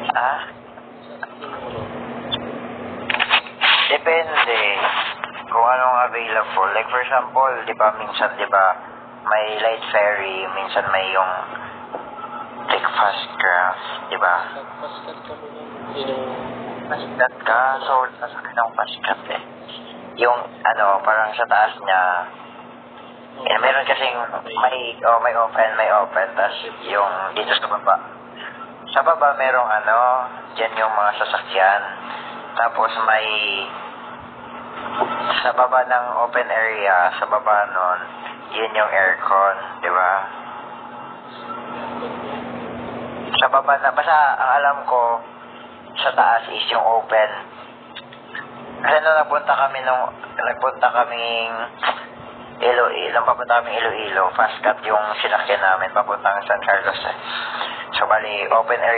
Ah? Depende kung anong available. Like for example, di ba minsan di ba may light ferry, minsan may yung like fast craft, di ba? Paskat ka muna. Yung... Paskat ka? So, nasakit ng paskat eh. Yung ano, parang sa taas niya, meron kasing may open, tas yung dito sa baba. Sa baba merong ano, dyan yung mga sasakyan. Tapos may sa baba ng open area, sa baba nun, yun yung aircon, di ba? Sa baba na, basta ang alam ko, sa taas is yung open. Kasi nung nagpunta kaming Iloilo, fast cut yung sinakyan namin papuntang San Carlos eh. So bali, open area